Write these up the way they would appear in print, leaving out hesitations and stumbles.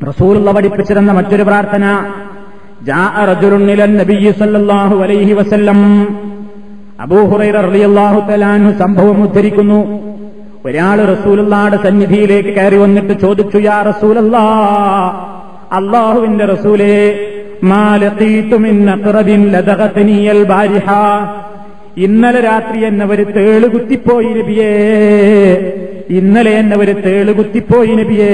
റസൂലുള്ള പഠിപ്പിച്ചിരുന്ന മറ്റൊരു പ്രാർത്ഥന, ജാഅ റജുലുൻ ഇലൻ നബിയ്യി സല്ലല്ലാഹു അലൈഹി വസല്ലം. അബൂ ഹുറൈറ റളിയല്ലാഹു തആല അൻഹു സംഭവം ഉദ്ധരിക്കുന്നു. ഒരാൾ റസൂലുള്ളാഹിയുടെ സന്നിധിയിലേക്ക് കയറി വന്നിട്ട് ചോദിച്ചു, യാ റസൂലല്ലാഹ്, അല്ലാഹുവിന്റെ റസൂലേ, മാ ലഖീതു മിൻ അഖ്റബിൻ ലദഗതനിയൽ ബാരിഹ. ഇന്നലെ രാത്രി എന്നെ ഒരു തേള് കുത്തിപ്പോയി നബിയേ, ഇന്നലെ എന്നെ ഒരു തേള് കുത്തിപ്പോയി നബിയേ,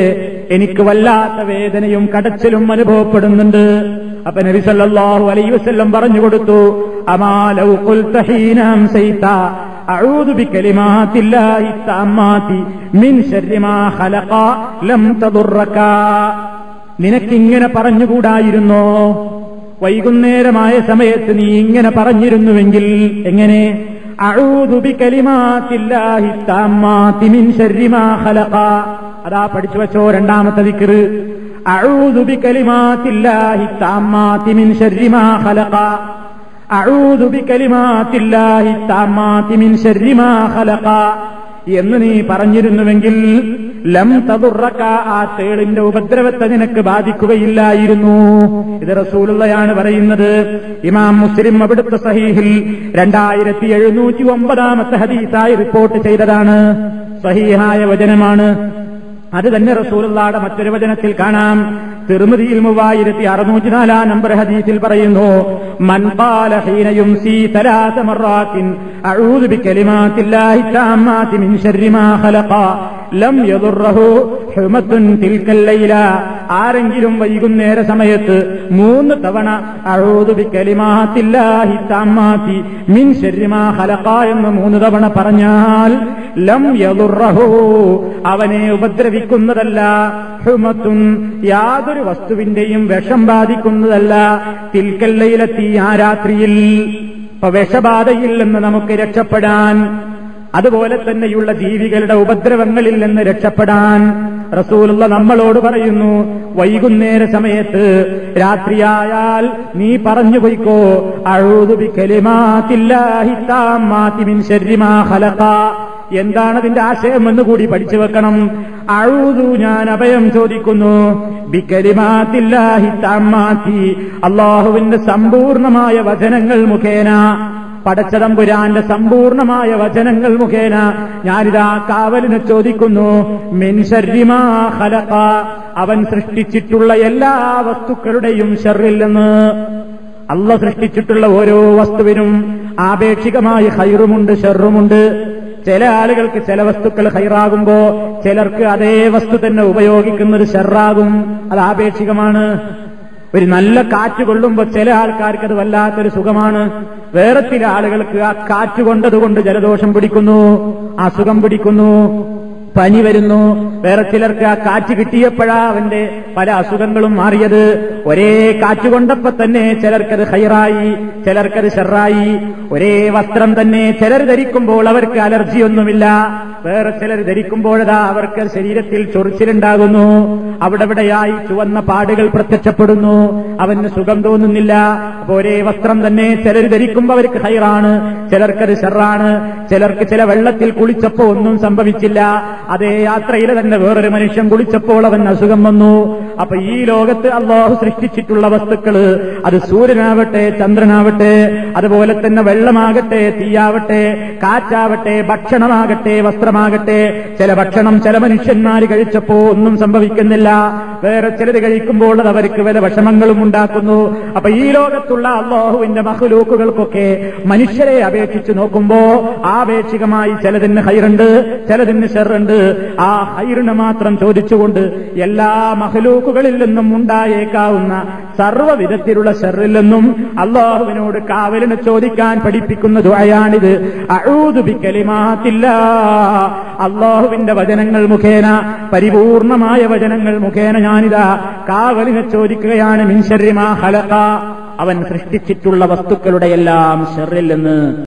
എനിക്ക് വല്ലാത്ത വേദനയും കടച്ചിലും അനുഭവപ്പെടുന്നുണ്ട്. അപ്പൊ നബി സല്ലല്ലാഹു അലൈഹി വസല്ലം പറഞ്ഞു കൊടുത്തു, അമാ ലൗ ഖുൽത ഹീന അംസൈത അഊദു ബികലിമാത്തില്ലാഹി തഅമ്മാതി മിൻ ശർരി മാ ഖലഖ ലം തദുറക. നിനക്കിങ്ങനെ പറഞ്ഞുകൂടായിരുന്നോ? വൈകുന്നേരമായ സമയത്ത് നീ ഇങ്ങനെ പറഞ്ഞിരുന്നുവെങ്കിൽ എങ്ങനെ? അഊദു ബികലിമാത്തില്ലാഹി തഅമ്മാതി മിൻ ശർരി മാ ഖലഖ. അതാ പഠിച്ചു വെച്ചോ രണ്ടാമത്തെ ദിക്ർ, അഊദു ബികലിമാത്തില്ലാഹി തഅമ്മാതി മിൻ ശർരി മാ ഖലഖ. അഊദു ബികലിമാത്തില്ലാഹി തഅമ്മാതി മിൻ ശർരി മാ ഖലഖ എന്ന് നീ പറഞ്ഞിരുന്നുവെങ്കിൽ ലം തദുറക, ആ തേളിന്റെ ഉപദ്രവത്തെ നിനക്ക് ബാധിക്കുകയില്ലായിരുന്നു. ഇത് റസൂലുള്ളയാണ് പറയുന്നത്. ഇമാം മുസ്ലിം അവിടുത്തെ സഹീഹിൽ 2709 ഹദീസായി റിപ്പോർട്ട് ചെയ്തതാണ്. സഹീഹായ വചനമാണ്. അത് തന്നെ റസൂലുള്ളാഹിയുടെ മറ്റൊരു വചനത്തിൽ കാണാം. തിർമിദിയിൽ 3604 നമ്പർ ഹദീസിൽ പറയുന്നു, മൻ ഖാല ഹീന യുംസി തലാസ മറാത്തിൻ അഊദു ബികലിമാത്തില്ലാഹി തഅമ്മാതി മിൻ ശർരി മാ ഖലഖ ലം യദുറഹു ഹുമത്തുൻ തിൽക്കൽ ലൈല. ആരെങ്കിലും വൈകുന്നേര സമയത്ത് 3 തവണ അഊദു ബികലിമാത്തില്ലാഹി തഅമ്മാതി മിൻ ശർരി മാ ഖലഖ എന്ന് 3 തവണ പറഞ്ഞാൽ ലം യദുറഹു, അവനെ ഉപദ്രവിക്കുന്നതല്ല, ഹുമത്തുൻ, യാതൊരു വസ്തുവിന്റെയും വിഷം ബാധിക്കുന്നതല്ല, തിൽക്കൽ ലൈലത്തി, ആ രാത്രിയിൽ. അപ്പൊ വിഷബാധയിൽ നിന്ന് നമുക്ക് രക്ഷപ്പെടാൻ, അതുപോലെ തന്നെയുള്ള ജീവികളുടെ ഉപദ്രവങ്ങളിൽ നിന്ന് രക്ഷപ്പെടാൻ റസൂലുള്ള നമ്മളോട് പറയുന്നു, വൈകുന്നേര സമയത്ത് രാത്രിയായാൽ നീ പറഞ്ഞു പോയിക്കോ, അഊദു ബികലിമാത്തില്ലാഹി തഅമ്മാതി മിൻ ശർരി മാ ഖലഖ. എന്താണ് അതിന്റെ ആശയം എന്ന് കൂടി പഠിച്ചു വെക്കണം. അഊദു, ഞാൻ അഭയം ചോദിക്കുന്നു, ബികലിമാത്തില്ലാഹി തഅമ്മാതി, അല്ലാഹുവിന്റെ സമ്പൂർണമായ വചനങ്ങൾ മുഖേന, പടച്ചതമ്പുരാന്റെ സമ്പൂർണമായ വചനങ്ങൾ മുഖേന ഞാനിതാ കാവലിനെ ചോദിക്കുന്നു, മിൻ ശർരി മാ ഖലഖ, അവൻ സൃഷ്ടിച്ചിട്ടുള്ള എല്ലാ വസ്തുക്കളുടെയും ശർറിൽ നിന്ന്. അല്ലാഹു സൃഷ്ടിച്ചിട്ടുള്ള ഓരോ വസ്തുവിനും ആപേക്ഷികമായി ഖൈറുമുണ്ട്, ഷർറുമുണ്ട്. ചില ആളുകൾക്ക് ചില വസ്തുക്കൾ ഖൈറാകുമ്പോ ചിലർക്ക് അതേ വസ്തു തന്നെ ഉപയോഗിക്കുന്നത് ഷർറാകും. അത് ആപേക്ഷികമാണ്. ഒരു നല്ല കാറ്റ് കൊള്ളുമ്പോ ചില ആൾക്കാർക്ക് അത് വല്ലാത്തൊരു സുഖമാണ്. വേറെ ചില ആളുകൾക്ക് ആ കാറ്റ് കൊണ്ടതുകൊണ്ട് ജലദോഷം പിടിക്കുന്നു, അസുഖം പിടിക്കുന്നു, പനി വരുന്നു. വേറെ ചിലർക്ക് ആ കാറ്റ് കിട്ടിയപ്പോഴാ അവന്റെ പല അസുഖങ്ങളും മാറിയത്. ഒരേ കാറ്റ് കൊണ്ടപ്പോ തന്നെ ചിലർക്കത് ഖൈറായി, ചിലർക്കത് ഷർറായി. ഒരേ വസ്ത്രം തന്നെ ചിലർ ധരിക്കുമ്പോൾ അവർക്ക് അലർജിയൊന്നുമില്ല, വേറെ ചിലർ ധരിക്കുമ്പോഴതാ അവർക്ക് ശരീരത്തിൽ ചൊറിച്ചിലുണ്ടാകുന്നു, അവിടെവിടെയായി ചുവന്ന പാടുകൾ പ്രത്യക്ഷപ്പെടുന്നു, അവന് സുഖം തോന്നുന്നില്ല. അപ്പൊ ഒരേ വസ്ത്രം തന്നെ ചിലർ ധരിക്കുമ്പോൾ അവർക്ക് ഖൈറാണ്, ചിലർക്കത് ഷർറാണ്. ചിലർക്ക് ചില വെള്ളത്തിൽ കുളിച്ചപ്പോ ഒന്നും സംഭവിച്ചില്ല, അതേ യാത്രയിൽ തന്നെ വേറൊരു മനുഷ്യൻ കുളിച്ചപ്പോൾ അവൻ അസുഖം വന്നു. അപ്പൊ ഈ ലോകത്ത് അല്ലാഹു സൃഷ്ടിച്ചിട്ടുള്ള വസ്തുക്കള്, അത് സൂര്യനാവട്ടെ, ചന്ദ്രനാവട്ടെ, അതുപോലെ തന്നെ വെള്ളമാകട്ടെ, തീയാവട്ടെ, കാറ്റാവട്ടെ, ഭക്ഷണമാകട്ടെ, വസ്ത്രമാകട്ടെ, ചില ഭക്ഷണം ചില മനുഷ്യന്മാര് കഴിച്ചപ്പോ ഒന്നും സംഭവിക്കുന്നില്ല, വേറെ ചിലത് കഴിക്കുമ്പോൾ അത് അവർക്ക് വല്ല വിഷമങ്ങളും ഉണ്ടാക്കുന്നു. അപ്പൊ ഈ ലോകത്തുള്ള അല്ലാഹുവിന്റെ മഖ്ലൂക്കുകൾക്കൊക്കെ മനുഷ്യരെ അപേക്ഷിച്ച് നോക്കുമ്പോ ആപേക്ഷികമായി ചിലതിന് ഖൈറുണ്ട്, ചിലതിന് ഷർറുണ്ട്. ആ ഖൈറിനെ മാത്രം ചോദിച്ചുകൊണ്ട് എല്ലാ മഖ്ലൂക്കുകളിൽ നിന്നും ഉണ്ടായേക്കാവുന്ന സർവ്വവിധത്തിലുള്ള ഷർറിൽ നിന്നും അല്ലാഹുവിനോട് കാവലിനെ ചോദിക്കാൻ പഠിപ്പിക്കുന്ന ദുആയാണിത്. അഊദു ബികലിമാത്തില്ലാഹ്, അല്ലാഹുവിന്റെ വചനങ്ങൾ മുഖേന, പരിപൂർണമായ വചനങ്ങൾ മുഖേന ഞാനിതാ കാവലിനെ ചോദിക്കുകയാണ്. മിൻ ശർരി മാ ഖലഖ, അവൻ സൃഷ്ടിച്ചിട്ടുള്ള വസ്തുക്കളുടെ എല്ലാം ഷർറിൽ നിന്ന്.